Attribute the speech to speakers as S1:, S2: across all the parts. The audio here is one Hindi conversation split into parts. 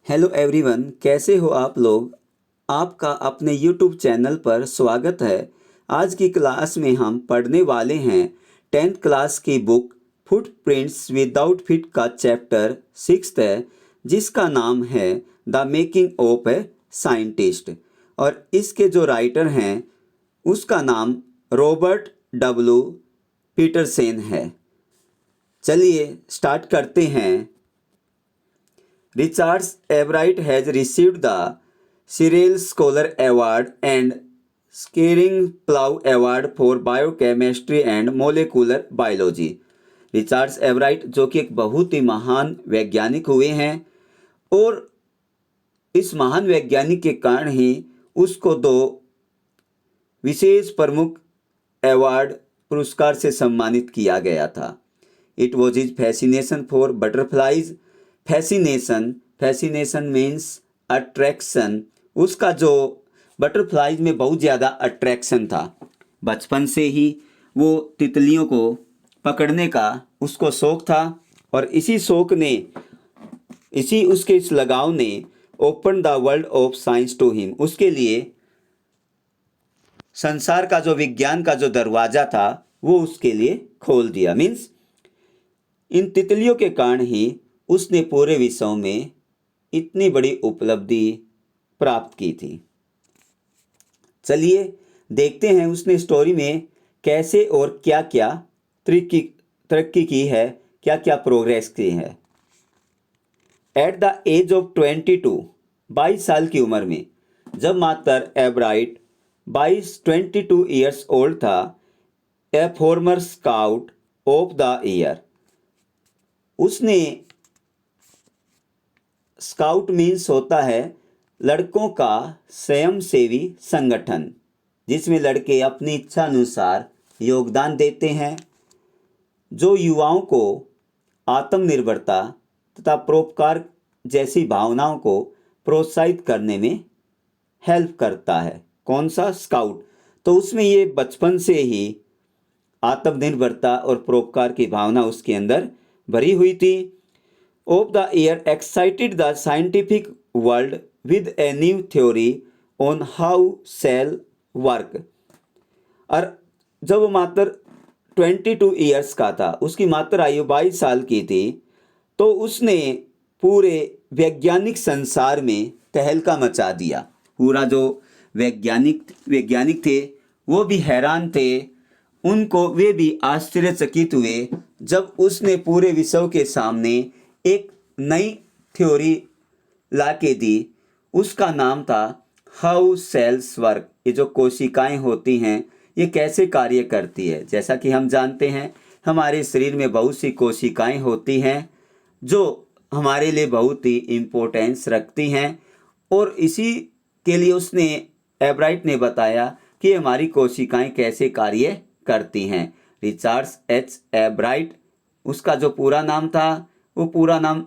S1: हेलो एवरीवन, कैसे हो आप लोग। आपका अपने यूट्यूब चैनल पर स्वागत है। आज की क्लास में हम पढ़ने वाले हैं 10th क्लास की बुक फुटप्रिंट्स विदाउट फीट का चैप्टर 6 है, जिसका नाम है the making of a scientist. और इसके जो राइटर हैं उसका नाम रॉबर्ट डब्ल्यू पीटरसन है। चलिए स्टार्ट करते हैं। Richard Everett has received the Cyril Scholar Award and Scaring Plough Award for Biochemistry and Molecular Biology। Richard Ebright जो कि एक बहुत ही महान वैज्ञानिक हुए हैं और इस महान वैज्ञानिक के कारण ही उसको 2 विशेष प्रमुख अवार्ड पुरस्कार से सम्मानित किया गया था। It was his fascination for butterflies. Fascination means attraction. उसका जो बटरफ्लाइज में बहुत ज़्यादा अट्रैक्शन था। बचपन से ही वो तितलियों को पकड़ने का उसको शौक़ था और उसके इस लगाव ने open the world of science to him. उसके लिए संसार का जो विज्ञान का जो दरवाज़ा था वो उसके लिए खोल दिया। मीन्स इन तितलियों के कारण ही उसने पूरे विश्व में इतनी बड़ी उपलब्धि प्राप्त की थी। चलिए देखते हैं उसने स्टोरी में कैसे और क्या क्या तरक्की की है, क्या क्या प्रोग्रेस की है। एट द एज ऑफ 22 साल की उम्र में, जब मात्र एवराइट 22 ईयर्स ओल्ड था, ए farmer scout of the year, उसने स्काउट मीन्स होता है लड़कों का स्वयंसेवी संगठन, जिसमें लड़के अपनी इच्छा अनुसार योगदान देते हैं, जो युवाओं को आत्मनिर्भरता तथा परोपकार जैसी भावनाओं को प्रोत्साहित करने में हेल्प करता है। कौन सा? स्काउट। तो उसमें ये बचपन से ही आत्मनिर्भरता और परोपकार की भावना उसके अंदर भरी हुई थी। Of the year excited the scientific world with a new theory on how cell work। और जब वो मात्र 22 ईयर्स का था, उसकी मात्र आयु 22 साल की थी, तो उसने पूरे वैज्ञानिक संसार में तहलका मचा दिया। पूरा जो वैज्ञानिक थे वो भी हैरान थे, वे भी आश्चर्यचकित हुए जब उसने पूरे विश्व के सामने एक नई थ्योरी लाके दी। उसका नाम था हाउ सेल्स वर्क। ये जो कोशिकाएं होती हैं ये कैसे कार्य करती है। जैसा कि हम जानते हैं हमारे शरीर में बहुत सी कोशिकाएं होती हैं जो हमारे लिए बहुत ही इम्पोर्टेंस रखती हैं, और इसी के लिए एवराइट ने बताया कि हमारी कोशिकाएं कैसे कार्य करती हैं। रिचार्ड एच एवराइट, उसका जो पूरा नाम था वो पूरा नाम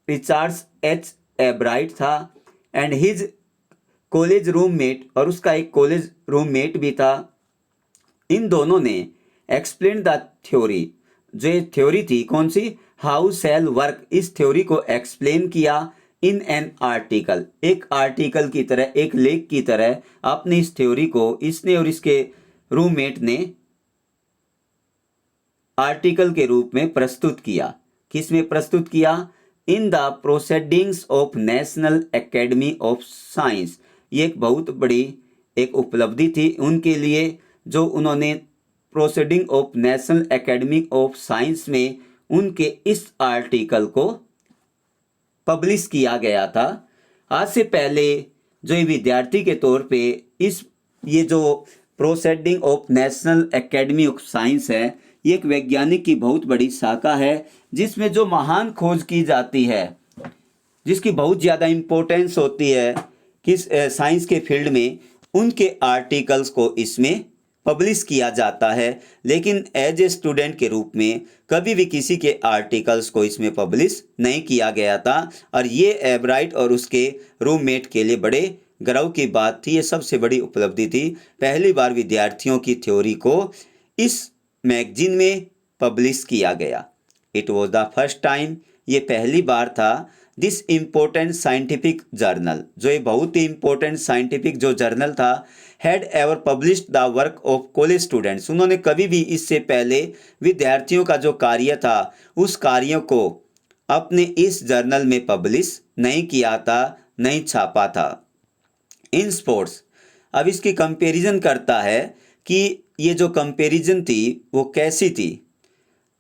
S1: रिचार्ड एच एवराइट था, एंड हिज कॉलेज रूममेट, और उसका एक कॉलेज रूममेट भी था। इन दोनों ने एक्सप्लेन द थ्योरी, जो ये थ्योरी थी कौन सी, हाउ सेल वर्क, इस थ्योरी को एक्सप्लेन किया इन एन आर्टिकल, एक आर्टिकल की तरह, एक लेख की तरह अपनी इस थ्योरी को इसने और इसके रूममेट ने आर्टिकल के रूप में प्रस्तुत किया। किस में प्रस्तुत किया? In the proceedings of national academy of science. ये एक बहुत बड़ी एक उपलब्धि थी उनके लिए, जो उन्होंने proceeding of national academy of science में उनके इस आर्टिकल को पब्लिश किया गया था। आज से पहले जो ये विद्यार्थी के तौर पे ये जो proceeding of national academy of science है, ये एक वैज्ञानिक की बहुत बड़ी शाखा है जिसमें जो महान खोज की जाती है, जिसकी बहुत ज़्यादा इम्पोर्टेंस होती है किस साइंस के फील्ड में, उनके आर्टिकल्स को इसमें पब्लिश किया जाता है। लेकिन एज ए स्टूडेंट के रूप में कभी भी किसी के आर्टिकल्स को इसमें पब्लिश नहीं किया गया था, और ये एवराइट और उसके रूममेट के लिए बड़े गर्व की बात थी। ये सबसे बड़ी उपलब्धि थी। पहली बार विद्यार्थियों की थ्योरी को इस मैगजीन में पब्लिश किया गया। It was the first time, ये पहली बार था दिस इम्पोर्टेंट साइंटिफिक जर्नल, जो ये बहुत ही इम्पोर्टेंट साइंटिफिक जो जर्नल था, had ever published the work of college students, उन्होंने कभी भी इससे पहले विद्यार्थियों का जो कार्य था उस कार्यों को अपने इस जर्नल में पब्लिश नहीं किया था, नहीं छापा था। इन स्पोर्ट्स, अब इसकी कंपैरिजन करता है कि ये जो कंपैरिजन थी वो कैसी थी।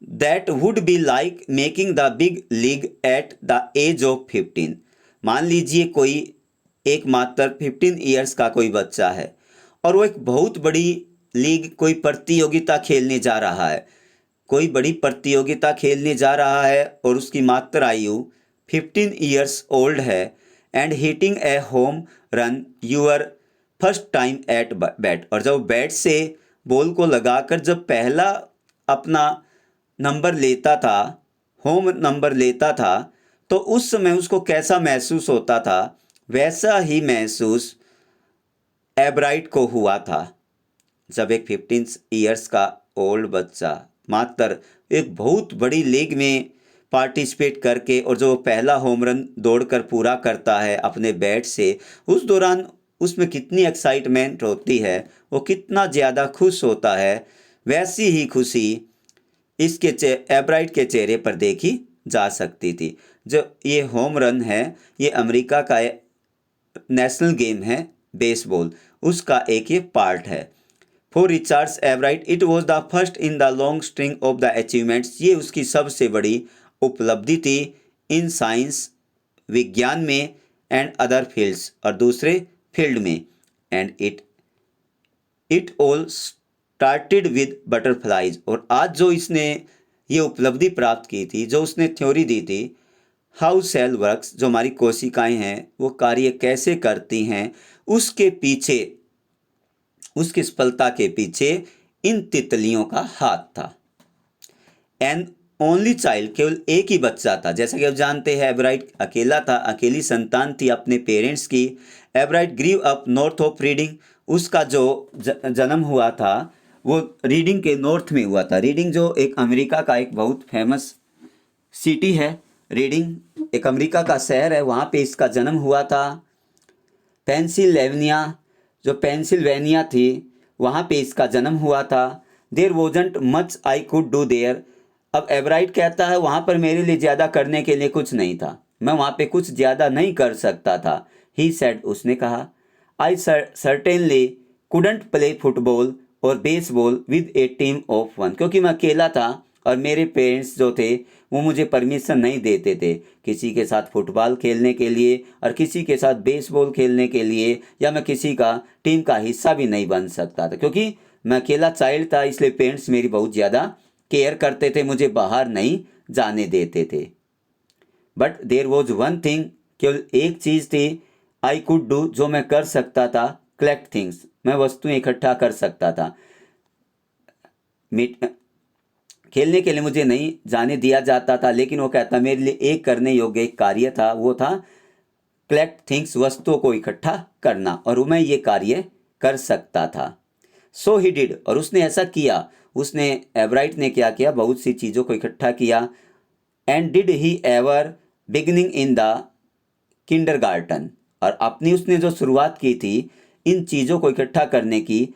S1: That would be like making the big league at the age of 15। मान लीजिए कोई एक मात्र 15 ईयर्स का कोई बच्चा है और वो एक बहुत बड़ी लीग, कोई प्रतियोगिता खेलने जा रहा है, कोई बड़ी प्रतियोगिता खेलने जा रहा है और उसकी मात्र आयु 15 ईयर्स ओल्ड है, and hitting a home run your first time at bat, और जब बैट से बॉल को लगाकर जब पहला अपना नंबर लेता था, होम नंबर लेता था, तो उस समय उसको कैसा महसूस होता था, वैसा ही महसूस एब्राइट को हुआ था। जब एक 15 ईयर्स का ओल्ड बच्चा मात्र एक बहुत बड़ी लीग में पार्टिसिपेट करके और जो पहला होम रन दौड़कर पूरा करता है अपने बैट से, उस दौरान उसमें कितनी एक्साइटमेंट होती है, वो कितना ज़्यादा खुश होता है, वैसी ही खुशी इसके एब्राइट के चेहरे पर देखी जा सकती थी। जो ये होम रन है, ये अमेरिका का नेशनल गेम है बेसबॉल, उसका एक ये पार्ट है। For Richards एब्राइट it was the first in the long string of the achievements, ये उसकी सबसे बड़ी उपलब्धि थी इन साइंस, विज्ञान में, एंड अदर फील्ड्स, और दूसरे फील्ड में। And it all started with butterflies, और आज जो इसने ये उपलब्धि प्राप्त की थी, जो उसने थ्योरी दी थी, हाउ सेल वर्क्स, जो हमारी कोशिकाएं हैं वो कार्य कैसे करती हैं, उसके पीछे, उसकी सफलता के पीछे इन तितलियों का हाथ था। एन ओनली चाइल्ड, केवल एक ही बच्चा था। जैसा कि आप जानते हैं एब्राइट अकेला था, अकेली संतान थी अपने पेरेंट्स की। एब्राइट grew up north of reading, उसका जो जन्म हुआ था वो रीडिंग के नॉर्थ में हुआ था। रीडिंग जो एक अमेरिका का एक बहुत फेमस सिटी है, रीडिंग एक अमेरिका का शहर है, वहाँ पे इसका जन्म हुआ था। पेंसिल्वेनिया, जो पेंसिल्वेनिया थी वहाँ पे इसका जन्म हुआ था। There wasn't much I could do there, अब एब्राइट कहता है वहाँ पर मेरे लिए ज़्यादा करने के लिए कुछ नहीं था, मैं वहाँ पे कुछ ज़्यादा नहीं कर सकता था। ही सेड, उसने कहा, आई सर्टेनली कुडंट प्ले फुटबॉल और baseball with A team of one, क्योंकि मैं अकेला था और मेरे पेरेंट्स जो थे वो मुझे परमिशन नहीं देते थे किसी के साथ फुटबॉल खेलने के लिए और किसी के साथ बेसबॉल खेलने के लिए, या मैं किसी का टीम का हिस्सा भी नहीं बन सकता था, क्योंकि मैं अकेला चाइल्ड था, इसलिए पेरेंट्स मेरी बहुत ज़्यादा केयर करते थे, मुझे बाहर नहीं जाने देते थे। But there was one thing, केवल एक चीज़ थी, आई कुड डू, जो मैं कर सकता था, कलेक्ट थिंग्स, मैं वस्तुएं इकट्ठा कर सकता था। खेलने के लिए मुझे नहीं जाने दिया जाता था, लेकिन वो कहता मेरे लिए एक करने योग्य एक कार्य था, वो था कलेक्ट थिंग्स, वस्तुओं को इकट्ठा करना, और मैं ये कार्य कर सकता था। सो ही डिड, और उसने ऐसा किया। उसने, एब्राइट ने क्या किया, बहुत सी चीज़ों को इकट्ठा किया। And did he ever beginning in the kindergarten, और अपनी उसने जो शुरुआत की थी इन चीज़ों को इकट्ठा करने की,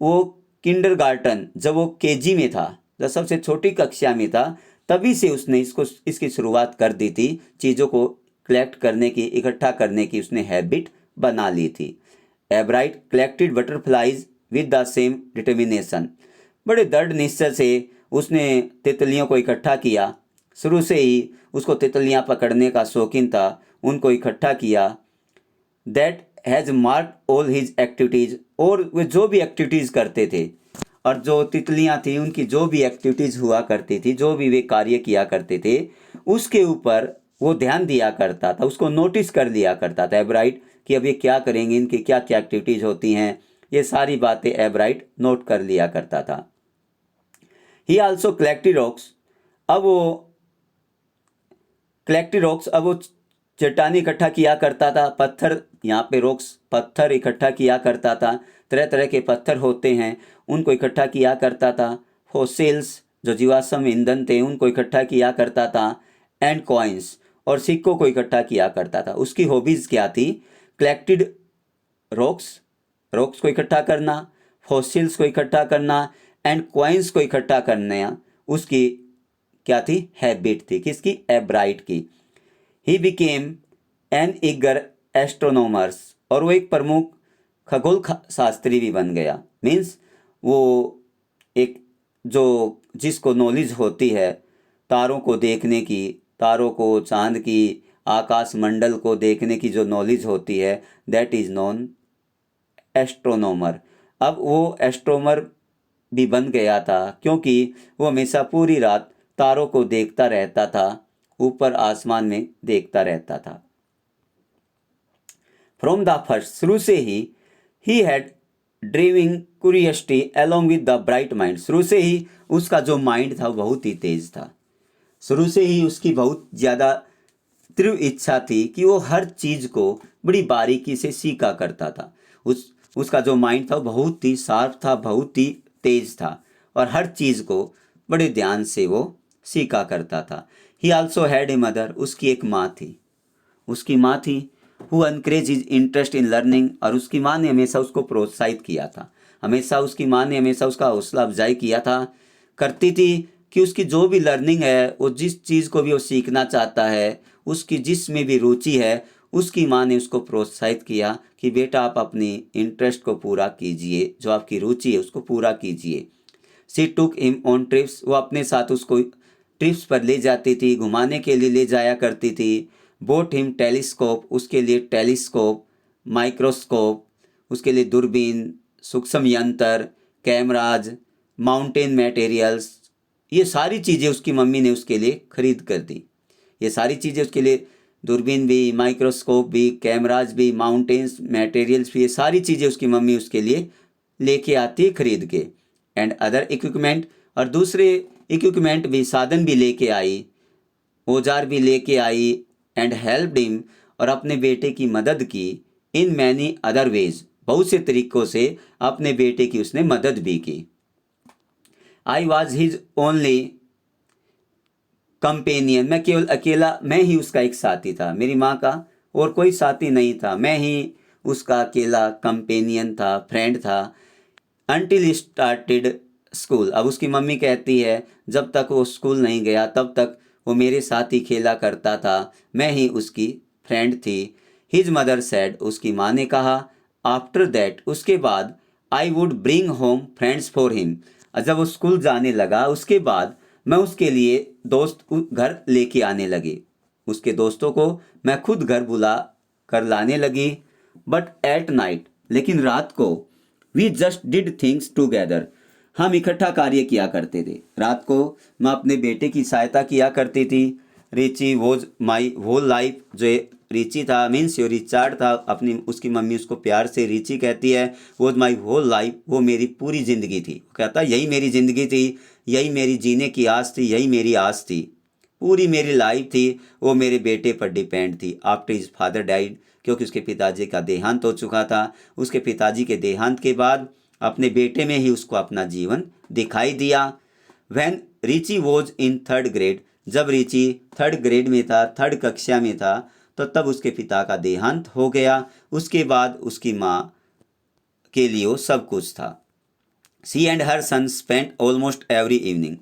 S1: वो किंडरगार्टन, जब वो केजी में था, जब सबसे छोटी कक्षा में था, तभी से उसने इसकी शुरुआत कर दी थी। चीज़ों को कलेक्ट करने की, इकट्ठा करने की उसने हैबिट बना ली थी। एब्राइट collected butterflies with the same determination, बड़े दृढ़ निश्चय से उसने तितलियों को इकट्ठा किया। शुरू से ही उसको तितलियां पकड़ने का शौकीन था, उनको इकट्ठा किया। That has marked all his activities, और वे जो भी एक्टिविटीज़ करते थे, और जो तितलियां थी उनकी जो भी एक्टिविटीज़ हुआ करती थी, जो भी वे कार्य किया करते थे, उसके ऊपर वो ध्यान दिया करता था, उसको नोटिस कर लिया करता था एब्राइट कि अब ये क्या करेंगे, इनकी क्या क्या एक्टिविटीज़ होती हैं, ये सारी बातें एब्राइट नोट कर लिया करता था। ही आल्सो कलेक्टेड रॉक्स, अब वो चट्टानी इकट्ठा किया करता था, पत्थर, यहाँ पे रॉक्स पत्थर इकट्ठा किया करता था, तरह तरह के पत्थर होते हैं उनको इकट्ठा किया करता था। फॉसिल्स, जो जीवाश्म ईंधन थे उनको इकट्ठा किया करता था। एंड कॉइन्स, और सिक्कों को इकट्ठा किया करता था। उसकी हॉबीज़ क्या थी? कलेक्टेड रॉक्स को इकट्ठा करना, फॉसिल्स को इकट्ठा करना एंड कॉइन्स को इकट्ठा करना उसकी क्या थी? हैबिट थी। किसकी? एब्राइट की। He became an eager astronomers, और वो एक प्रमुख खगोल शास्त्री भी बन गया। मीन्स वो एक जो जिसको नॉलेज होती है तारों को देखने की, तारों को, चांद की, आकाश मंडल को देखने की जो नॉलेज होती है, दैट इज नॉन एस्ट्रोनॉमर। अब वो एस्ट्रोनॉमर भी बन गया था क्योंकि वो हमेशा पूरी रात तारों को देखता रहता था, ऊपर आसमान में देखता रहता था। फ्रॉम द फर्स्ट, शुरू से he had dreaming curiosity along with the bright mind. शुरू से ही उसका जो माइंड था वो बहुत ही तेज था। शुरू से ही उसकी बहुत ज़्यादा तीव्र इच्छा थी कि वो हर चीज़ को बड़ी बारीकी से सीखा करता था। उसका जो माइंड था वो बहुत ही शार्प था, बहुत ही तेज था, और हर चीज़ को बड़े ध्यान से वो सीखा करता था। ही आल्सो हैड ए मदर, उसकी एक माँ थी। उसकी माँ थी who encourage his interest in learning, और उसकी माँ ने हमेशा उसको प्रोत्साहित किया था। हमेशा उसकी माँ ने हमेशा उसका हौसला अफजाई किया था, करती थी कि उसकी जो भी लर्निंग है, वो जिस चीज़ को भी वो सीखना चाहता है, उसकी जिसमें भी रुचि है, उसकी माँ ने उसको प्रोत्साहित किया कि बेटा आप अपनी इंटरेस्ट को पूरा कीजिए, जो आपकी रुचि है उसको पूरा कीजिए। सी टुक हिम ऑन ट्रिप्स, वो अपने साथ उसको ट्रिप्स पर ले जाती थी, घुमाने के लिए ले जाया करती थी। बोट हिम टेलीस्कोप, उसके लिए टेलीस्कोप, माइक्रोस्कोप, उसके लिए दूरबीन, सूक्ष्म यंत्र, कैमराज, माउंटेन मटेरियल्स, ये सारी चीज़ें उसकी मम्मी ने उसके लिए खरीद कर दी। ये सारी चीज़ें उसके लिए, दूरबीन भी, माइक्रोस्कोप भी, कैमराज भी, माउंटेन्स मटेरियल्स भी, ये सारी चीज़ें उसकी मम्मी उसके लिए लेके आती है खरीद के। एंड अदर इक्विपमेंट, और दूसरे इक्विपमेंट भी, साधन भी लेके आई, औजार भी लेके आई। एंड हेल्प्ड हिम, और अपने बेटे की मदद की। इन मैनी अदर वेज, बहुत से तरीकों से अपने बेटे की उसने मदद भी की। I was his only companion, मैं केवल अकेला, मैं ही उसका एक साथी था। मेरी माँ का और कोई साथी नहीं था, मैं ही उसका अकेला कंपेनियन था, फ्रेंड था। अनटिल स्टार्टेड स्कूल, अब उसकी मम्मी कहती है जब तक वो स्कूल नहीं गया तब तक वो मेरे साथ ही खेला करता था, मैं ही उसकी फ्रेंड थी। हिज मदर सेड, उसकी माँ ने कहा, आफ्टर दैट, उसके बाद, I would bring home friends for him, जब वो स्कूल जाने लगा उसके बाद मैं उसके लिए दोस्त घर लेके आने लगी, उसके दोस्तों को मैं खुद घर बुला कर लाने लगी। बट एट नाइट, लेकिन रात को, we just did things together, हम इकट्ठा कार्य किया करते थे। रात को मैं अपने बेटे की सहायता किया करती थी। Richie was my whole life, जो रिची था मीन्स जो रिचार्ड था, अपनी उसकी मम्मी उसको प्यार से रिची कहती है, वॉज माई होल लाइफ, वो मेरी पूरी ज़िंदगी थी। वो कहता यही मेरी ज़िंदगी थी, यही मेरी जीने की आस थी, यही मेरी आस थी, पूरी मेरी लाइफ थी, वो मेरे बेटे पर डिपेंड थी। आफ्टर हिज फादर डाइड, क्योंकि उसके पिताजी का देहांत हो चुका था। उसके पिताजी के देहांत के बाद अपने बेटे में ही उसको अपना जीवन दिखाई दिया। When Richie was in third grade, जब रिची थर्ड ग्रेड में था, थर्ड कक्षा में था, तो तब उसके पिता का देहांत हो गया। उसके बाद उसकी माँ के लिए वो सब कुछ था। She and her son spent almost every evening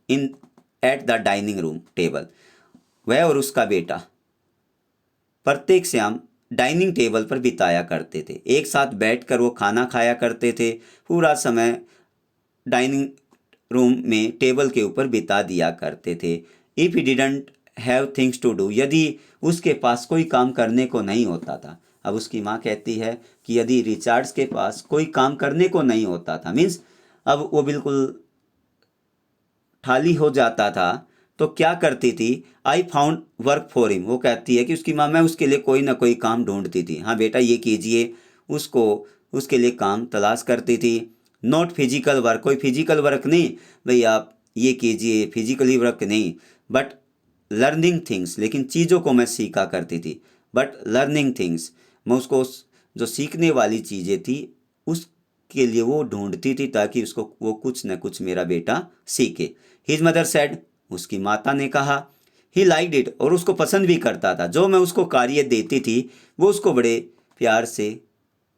S1: in at the dining room table, वह और उसका बेटा प्रत्येक शाम डाइनिंग टेबल पर बिताया करते थे। एक साथ बैठकर वो खाना खाया करते थे, पूरा समय डाइनिंग रूम में टेबल के ऊपर बिता दिया करते थे। If he didn't have things to do, यदि उसके पास कोई काम करने को नहीं होता था। अब उसकी माँ कहती है कि यदि रिचार्ड्स के पास कोई काम करने को नहीं होता था, मीन्स अब वो बिल्कुल खाली हो जाता था, तो क्या करती थी, I found work for him, वो कहती है कि उसकी माँ, मैं उसके लिए कोई ना कोई काम ढूंढती थी। हाँ बेटा ये कीजिए, उसको उसके लिए काम तलाश करती थी। नॉट फिजिकल वर्क, कोई फिजिकल वर्क नहीं भाई आप ये कीजिए, फिजिकली वर्क नहीं, बट लर्निंग थिंग्स, लेकिन चीज़ों को मैं सीखा करती थी। बट लर्निंग थिंग्स, मैं उसको जो सीखने वाली चीज़ें थी उसके लिए वो ढूंढती थी, ताकि उसको वो कुछ न कुछ मेरा बेटा सीखे। हिज मदर सेड, उसकी माता ने कहा, ही लाइक्ड इट, और उसको पसंद भी करता था। जो मैं उसको कार्य देती थी वो उसको बड़े प्यार से,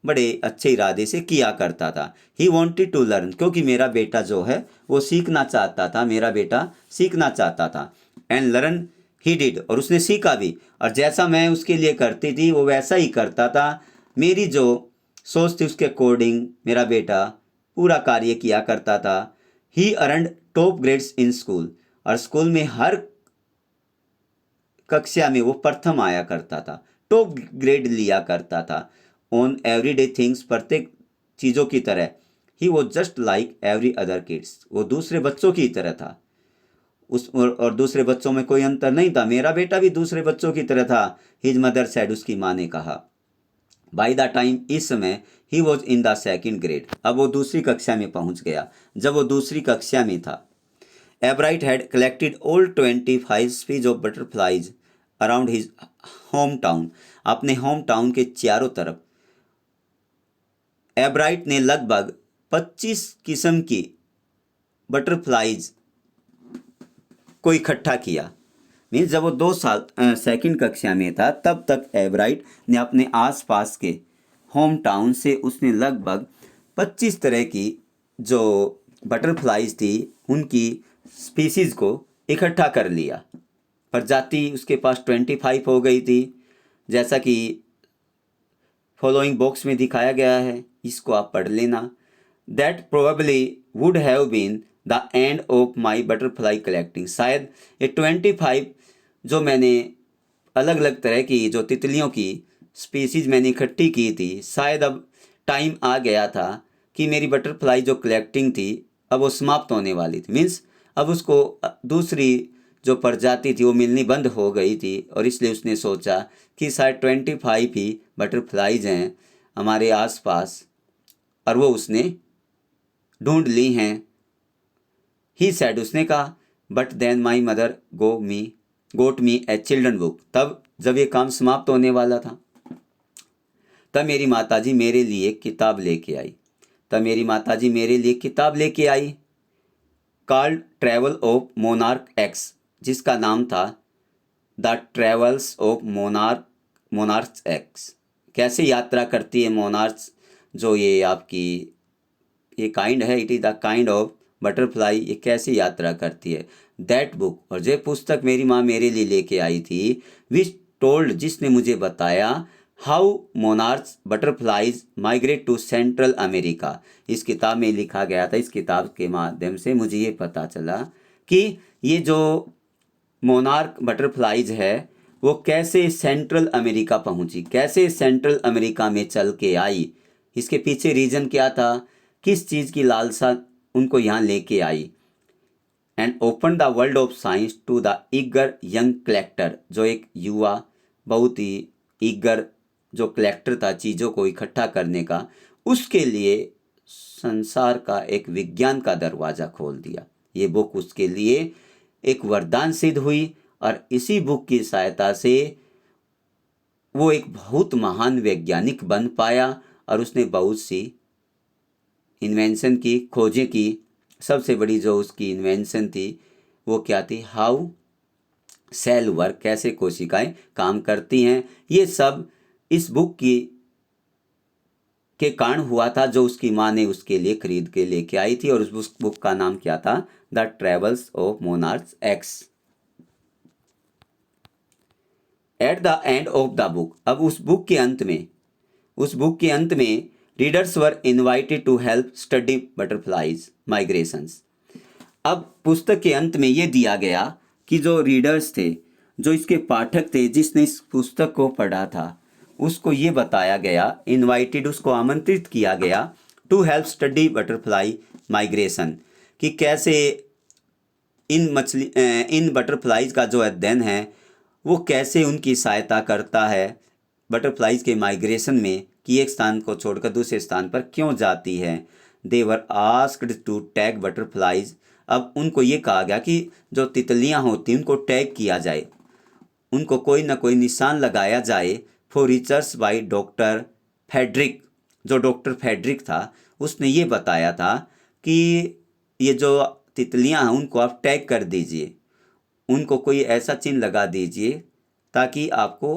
S1: बड़े अच्छे इरादे से किया करता था। ही वॉन्टेड टू लर्न, क्योंकि मेरा बेटा जो है वो सीखना चाहता था, मेरा बेटा सीखना चाहता था। एंड लर्न ही डिड, और उसने सीखा भी, और जैसा मैं उसके लिए करती थी वो वैसा ही करता था। मेरी जो सोच थी उसके अकॉर्डिंग मेरा बेटा पूरा कार्य किया करता था। He earned top grades in school, और स्कूल में हर कक्षा में वो प्रथम आया करता था, टॉप ग्रेड लिया करता था। ऑन एवरीडे थिंग्स, प्रत्येक चीज़ों की तरह। He was just like every other kids, वो दूसरे बच्चों की तरह था। उस और दूसरे बच्चों में कोई अंतर नहीं था, मेरा बेटा भी दूसरे बच्चों की तरह था। हिज मदर सेड, उसकी माँ ने कहा। बाय द टाइम, इस समय, he was in the second grade, अब वो दूसरी कक्षा में पहुंच गया। जब वो दूसरी कक्षा में था, एब्राइट had collected all 25 speech of butterflies around his home town, अपने होम टाउन के चारों तरफ एब्राइट ने लगभग 25 किस्म की बटरफ्लाइज को इकट्ठा किया। मीन्स जब वो 2 साल सेकंड कक्षा में था तब तक एब्राइट ने अपने आसपास के होम टाउन से उसने लगभग 25 तरह की जो बटरफ्लाइज थी उनकी स्पीसीज को इकट्ठा कर लिया। प्रजाति उसके पास 25 हो गई थी, जैसा कि फॉलोइंग बॉक्स में दिखाया गया है, इसको आप पढ़ लेना। That probably would have been the end of my butterfly collecting, शायद ये 25 जो मैंने अलग अलग तरह की जो तितलियों की स्पीसीज मैंने इकट्ठी की थी, शायद अब टाइम आ गया था कि मेरी बटरफ्लाई जो कलेक्टिंग थी अब वो समाप्त होने वाली थी। मीन्स अब उसको दूसरी जो प्रजाति थी वो मिलनी बंद हो गई थी, और इसलिए उसने सोचा कि शायद 25 ही बटरफ्लाइज हैं हमारे आसपास और वो उसने ढूंढ ली हैं। ही सैड, उसने कहा, but then my mother got me a children book, तब जब ये काम समाप्त होने वाला था तब मेरी माताजी मेरे लिए किताब लेके आई। Called travel of monarch X, जिसका नाम था the travels of monarchs X. कैसे यात्रा करती है मोनार्क्स, जो ये आपकी ये काइंड है, it is the kind of butterfly, ये कैसे यात्रा करती है। दैट बुक, और जो पुस्तक मेरी माँ मेरे लिए लेके आई थी, विच टोल्ड, जिसने मुझे बताया, how monarchs butterflies migrate to Central America. इस किताब में लिखा गया था, इस किताब के माध्यम से मुझे ये पता चला कि ये जो मोनार्क बटरफ्लाइज है वो कैसे सेंट्रल अमेरिका पहुंची, कैसे सेंट्रल अमेरिका में चल के आई, इसके पीछे रीज़न क्या था, किस चीज़ की लालसा उनको यहाँ लेके आई। And open the world of science to the eager young collector, जो एक युवा बहुत ही ईगर जो कलेक्टर था चीज़ों को इकट्ठा करने का, उसके लिए संसार का एक विज्ञान का दरवाज़ा खोल दिया। ये बुक उसके लिए एक वरदान सिद्ध हुई, और इसी बुक की सहायता से वो एक बहुत महान वैज्ञानिक बन पाया, और उसने बहुत सी इन्वेंशन की, खोजें की। सबसे बड़ी जो उसकी इन्वेंशन थी वो क्या थी, हाउ सेल वर्क, कैसे कोशिकाएं काम करती हैं। ये सब इस बुक के कारण हुआ था, जो उसकी माँ ने उसके लिए खरीद के लेके आई थी, और उस बुक का नाम क्या था, the travels of monarchs X. At the end of the book, अब उस बुक के अंत में readers were invited to help study butterflies migrations. अब पुस्तक के अंत में ये दिया गया कि जो रीडर्स थे, जो इसके पाठक थे, जिसने इस पुस्तक को पढ़ा था, उसको ये बताया गया, इनवाइटेड, उसको आमंत्रित किया गया, to help study butterfly migration, कि कैसे इन बटरफ्लाइज का जो अध्ययन है वो कैसे उनकी सहायता करता है बटरफ्लाइज के माइग्रेशन में, कि एक स्थान को छोड़कर दूसरे स्थान पर क्यों जाती है। They were asked to tag butterflies, अब उनको ये कहा गया कि जो तितलियां होती हैं उनको टैग किया जाए, उनको कोई ना कोई निशान लगाया जाए। For research by doctor Frederick, जो डॉक्टर फेडरिक था उसने ये बताया था कि ये जो तितलियां हैं उनको आप टैग कर दीजिए, उनको कोई ऐसा चिन्ह लगा दीजिए ताकि आपको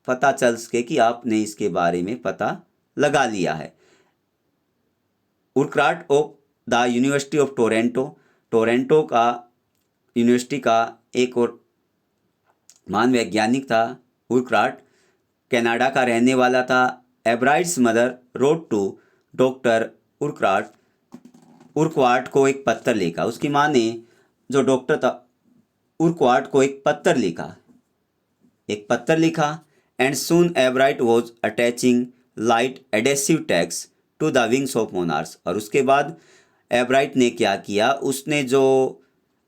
S1: पता चल सके कि आपने इसके बारे में पता लगा लिया है। Urquhart of the university of Toronto, Toronto का यूनिवर्सिटी का एक और महान वैज्ञानिक था उर्क्राट, कनाडा का रहने वाला था। Ebright's mother road to doctor उर्क्वाट को एक पत्र लिखा। उसकी माँ ने जो डॉक्टर था उर्क्वाट को एक पत्र लिखा and soon Ebright was attaching light adhesive tags to the wings of monarchs. और उसके बाद एब्राइट ने क्या किया, उसने जो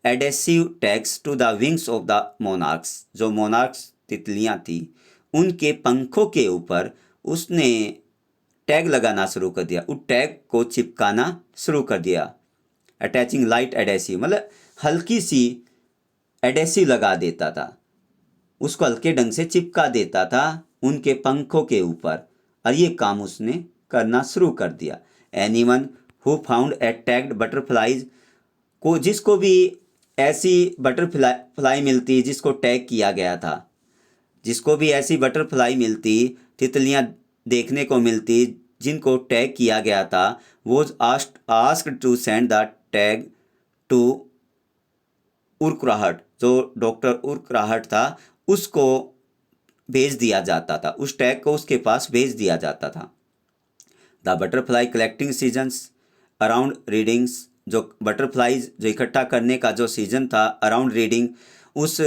S1: adhesive tags to the wings of the monarchs, जो मोनार्क्स तितलियाँ थी उनके पंखों के ऊपर उसने टैग लगाना शुरू कर दिया, उस टैग को चिपकाना शुरू कर दिया। अटैचिंग लाइट एडेसिव मतलब हल्की सी एडेसिव लगा देता था, उसको हल्के ढंग से चिपका देता था उनके पंखों के ऊपर, और ये काम उसने करना शुरू कर दिया। Anyone who found a tagged butterflies को, जिसको भी ऐसी बटरफ्लाई मिलती जिसको टैग किया गया था, जिसको भी ऐसी बटरफ्लाई मिलती, तितलियां देखने को मिलती जिनको टैग किया गया था, वो asked to send the tag to Urquhart, जो डॉक्टर उर्क्राहट था उसको भेज दिया जाता था, उस टैग को उसके पास भेज दिया जाता था। The butterfly collecting seasons around readings, जो बटरफ्लाइज जो इकट्ठा करने का जो सीजन था अराउंड रीडिंग, उस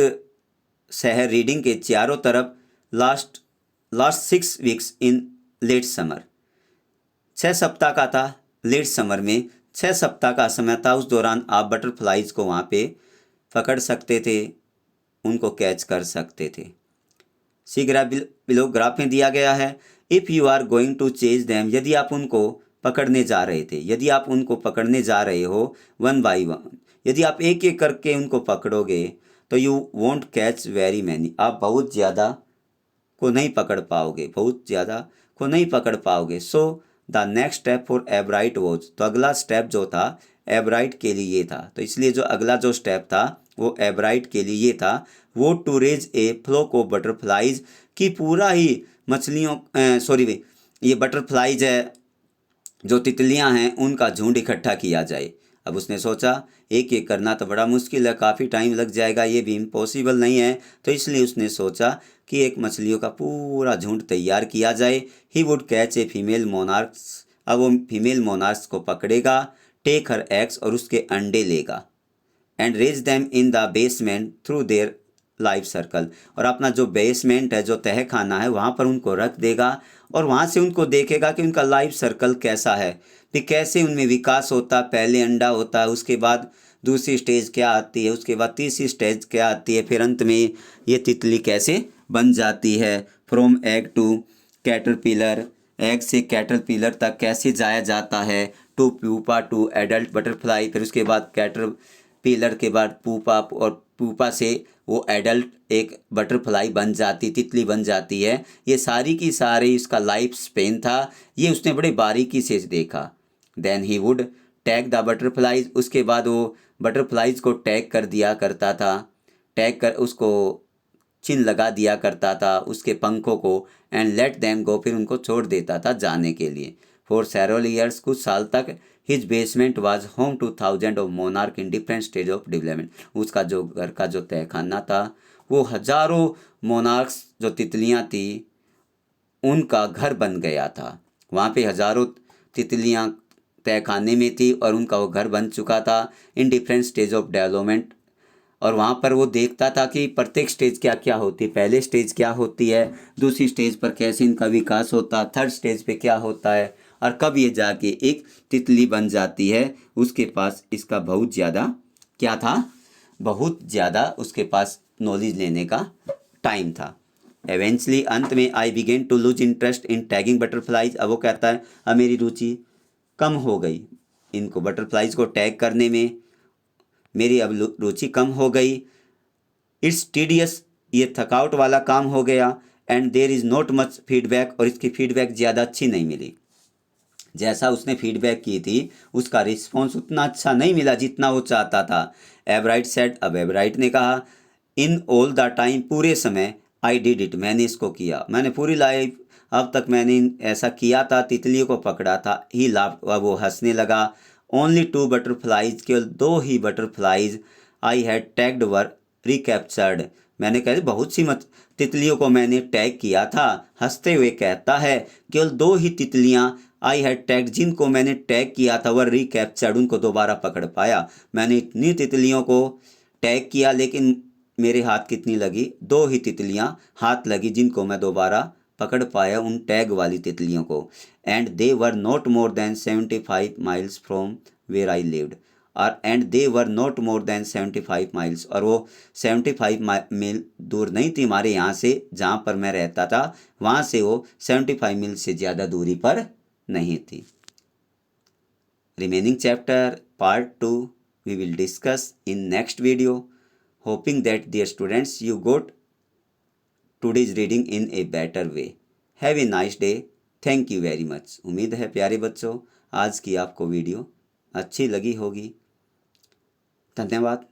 S1: शहर रीडिंग के चारों तरफ last 6 weeks in late summer, 6 सप्ताह का था। लेट समर में 6 सप्ताह का समय था, उस दौरान आप बटरफ्लाइज को वहाँ पे पकड़ सकते थे, उनको कैच कर सकते थे। शीघ्र बिलो ग्राफ में दिया गया है, if you are going to chase them, यदि आप उनको पकड़ने जा रहे थे, यदि आप उनको पकड़ने जा रहे हो वन बाई वन, यदि आप एक एक करके उनको पकड़ोगे तो you won't catch very many, आप बहुत ज़्यादा को नहीं पकड़ पाओगे, so the next step for एब्राइट was, तो अगला स्टेप जो था एब्राइट के लिए ये था, तो इसलिए जो अगला जो स्टेप था वो एब्राइट के लिए ये था, वो to raise a flock of butterflies, कि पूरा ही मछलियों ये बटरफ्लाइज है, जो तितलियां हैं उनका झुंड इकट्ठा किया जाए। अब उसने सोचा एक एक करना तो बड़ा मुश्किल है, काफ़ी टाइम लग जाएगा, ये भी इम्पॉसिबल नहीं है, तो इसलिए उसने सोचा कि एक मछलियों का पूरा झुंड तैयार किया जाए। He would catch a female monarchs, अब वो फीमेल मोनार्क्स को पकड़ेगा, टेक हर एग्स, और उसके अंडे लेगा, and raise them in the basement through their life circle, और अपना जो बेसमेंट है, जो तह खाना है, वहाँ पर उनको रख देगा, और वहाँ से उनको देखेगा कि उनका लाइफ सर्कल कैसा है, फिर कैसे उनमें विकास होता, पहले अंडा होता है, उसके बाद दूसरी स्टेज क्या आती है, उसके बाद तीसरी स्टेज क्या आती है, फिर अंत में ये तितली कैसे बन जाती है। From egg to caterpillar, egg से कैटरपिलर तक कैसे जाया जाता है, to pupa to adult butterfly, फिर उसके बाद कैटरपिलर के बाद पूपा, और पूपा से वो एडल्ट एक बटरफ्लाई बन जाती, तितली बन जाती है। ये सारी की सारी इसका लाइफ स्पेन था, ये उसने बड़े बारीकी से देखा। Then he would tag the butterflies, उसके बाद वो बटरफ्लाइज को टैग कर दिया करता था, टैग कर उसको चिन्ह लगा दिया करता था उसके पंखों को, एंड लेट देम गो, फिर उनको छोड़ देता था जाने के लिए। फॉर सेवरल ईयर्स, कुछ साल तक, his basement was home two thousand of monarch in different stage of development, उसका जो घर का जो तहखाना था वो हजारों मोनार्क्स जो तितलियां थी उनका घर बन गया था। वहाँ पे हजारों तितलियां तहखाने में थी और उनका वो घर बन चुका था in different stage of development, और वहाँ पर वो देखता था कि प्रत्येक स्टेज क्या क्या होती है, पहले स्टेज क्या होती है, दूसरी स्टेज पर कैसे इनका विकास होता, थर्ड स्टेज पे क्या होता है, और कब ये जाके एक तितली बन जाती है। उसके पास इसका बहुत ज़्यादा क्या था, बहुत ज़्यादा उसके पास नॉलेज लेने का टाइम था। एवेंचुअली अंत में I began to lose interest in tagging butterflies, अब वो कहता है अब मेरी रुचि कम हो गई, इनको बटरफ्लाइज को टैग करने में मेरी अब रुचि कम हो गई। इट्स टीडियस, ये थकावट वाला काम हो गया, and there is not much feedback, और इसकी फीडबैक ज़्यादा अच्छी नहीं मिली। जैसा उसने फीडबैक की थी उसका रिस्पॉन्स उतना अच्छा नहीं मिला जितना वो चाहता था। एब्राइट सेड, अब एब्राइट ने कहा इन ऑल द टाइम, पूरे समय, आई डिड इट, मैंने इसको किया, मैंने पूरी लाइफ अब तक मैंने ऐसा किया था, तितलियों को पकड़ा था। ही लाफ्ड, वो हंसने लगा। ओनली 2 बटरफ्लाइज, केवल 2 ही butterflies I had tagged were recaptured, मैंने कहा बहुत सी तितलियों को मैंने टैग किया था। हंसते हुए कहता है केवल 2 ही तितलियां आई हैड टैग्ड, जिनको मैंने टैग किया था, वर रिकैप्चर्ड, उनको दोबारा पकड़ पाया। मैंने इतनी तितलियों को टैग किया लेकिन मेरे हाथ कितनी लगी, 2 ही तितलियां हाथ लगी जिनको मैं दोबारा पकड़ पाया, उन टैग वाली तितलियों को। And they were not more than 75 miles from where I lived, और and they were not more than 75 miles, और वो 75 मील दूर नहीं थी हमारे यहाँ से, जहाँ पर मैं रहता था वहाँ से वो 75 मील से ज़्यादा दूरी पर नहीं थी। Remaining chapter part 2 we will discuss in next video. Hoping that dear students you got today's reading in a better way. Have a nice day. Thank you very much. उम्मीद है प्यारे बच्चों आज की आपको वीडियो अच्छी लगी होगी। धन्यवाद।